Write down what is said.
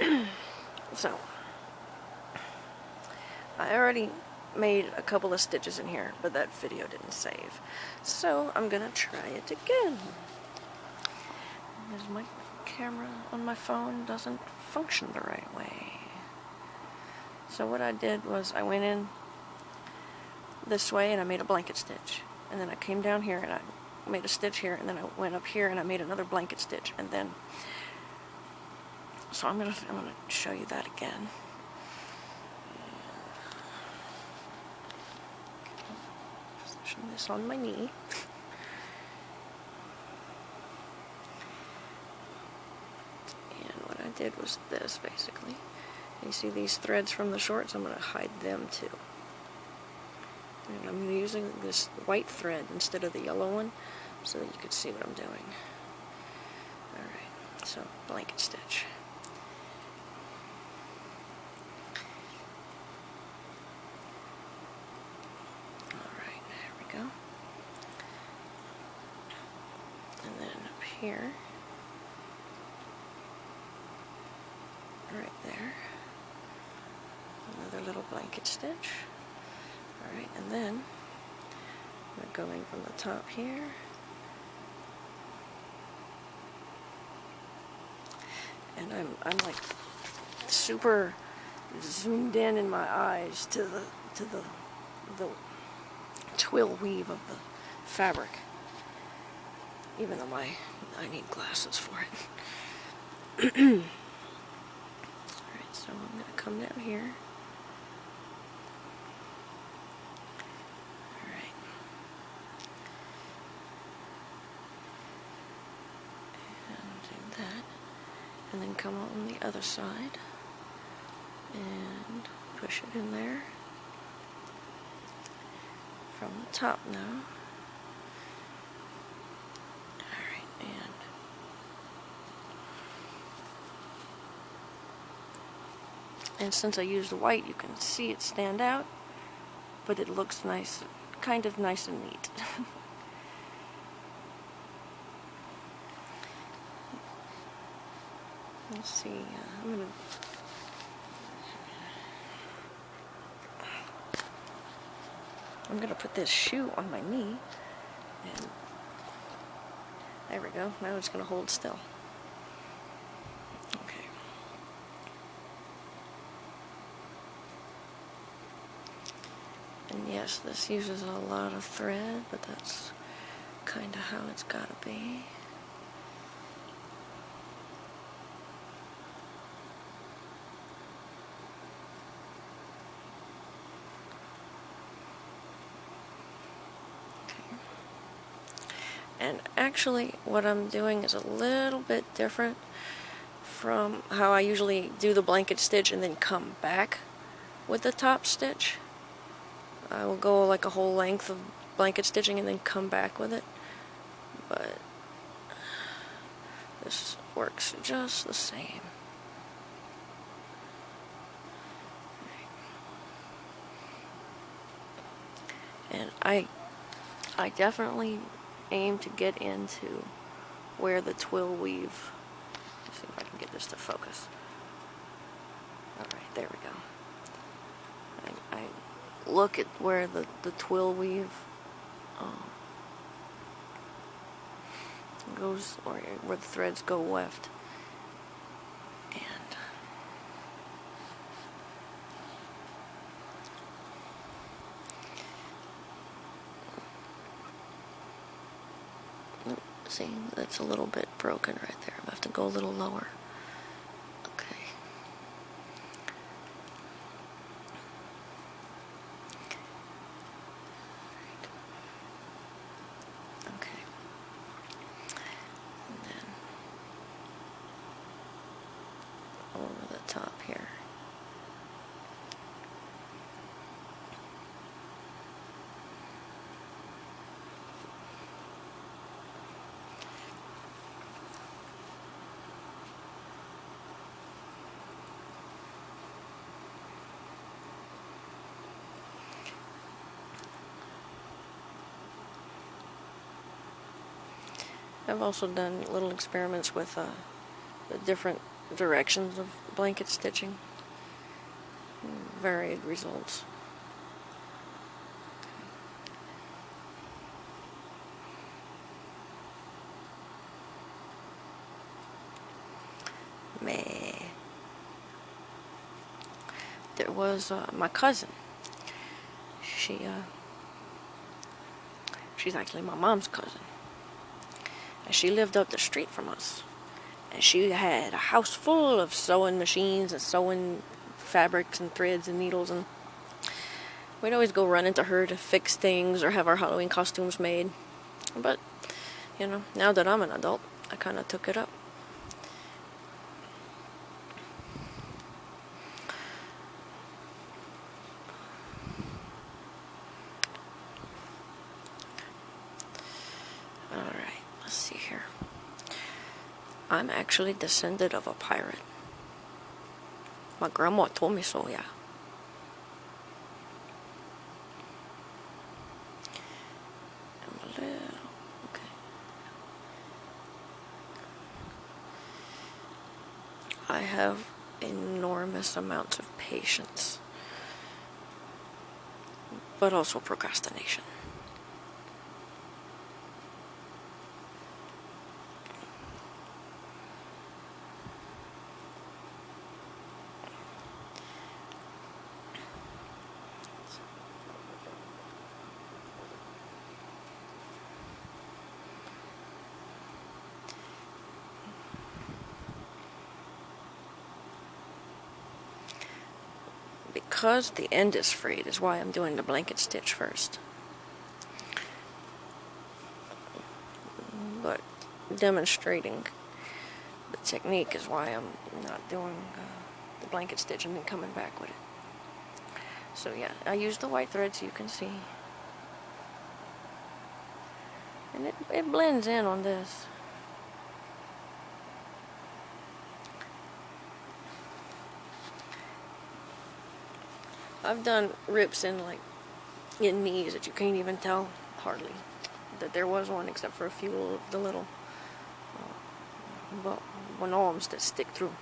Alright. So, I already made a couple of stitches in here, but that video didn't save. So, I'm gonna try it again. Because my camera on my phone doesn't function the right way. So what I did was I went in this way and I made a blanket stitch. And then I came down here and I made a stitch here, and then I went up here and I made another blanket stitch, and then so I'm gonna show you that again. Position this on my knee. And what I did was this, basically. You see these threads from the shorts? I'm gonna hide them too. And I'm using this white thread instead of the yellow one so that you can see what I'm doing. Alright, so blanket stitch. Alright, there we go. And then up here, right there, another little blanket stitch. Alright, and then we're going from the top here. And I'm like super zoomed in my eyes to the twill weave of the fabric. Even though I need glasses for it. Alright, so I'm gonna come down here. And then come on the other side and push it in there from the top now. Alright, and since I used white, you can see it stand out, but it looks nice, kind of nice and neat. Let's see, I'm gonna put this shoe on my knee, and there we go. Now it's gonna hold still. Okay. And yes, this uses a lot of thread, but that's kind of how it's gotta be. And actually, what I'm doing is a little bit different from how I usually do the blanket stitch and then come back with the top stitch. I will go like a whole length of blanket stitching and then come back with it. But this works just the same. And I definitely aim to get into where the twill weave. Let's see if I can get this to focus. Alright, there we go. I look at where the twill weave goes, or where the threads go left. See, that's a little bit broken right there. I have to go a little lower. Okay. Right. Okay. And then over the top here. I've also done little experiments with the different directions of blanket stitching. Varied results. Meh. There was my cousin. She's actually my mom's cousin. And she lived up the street from us. And she had a house full of sewing machines and sewing fabrics and threads and needles, and we'd always go run into her to fix things or have our Halloween costumes made. But, you know, now that I'm an adult, I kind of took it up. Alright, let's see here. I'm actually descended of a pirate. My grandma told me so, yeah. Okay. I have enormous amounts of patience, but also procrastination. Because the end is frayed is why I'm doing the blanket stitch first. But demonstrating the technique is why I'm not doing the blanket stitch and then coming back with it. So yeah, I use the white thread so you can see. And it blends in on this. I've done rips in knees that you can't even tell hardly that there was one, except for a few of the little arms that stick through.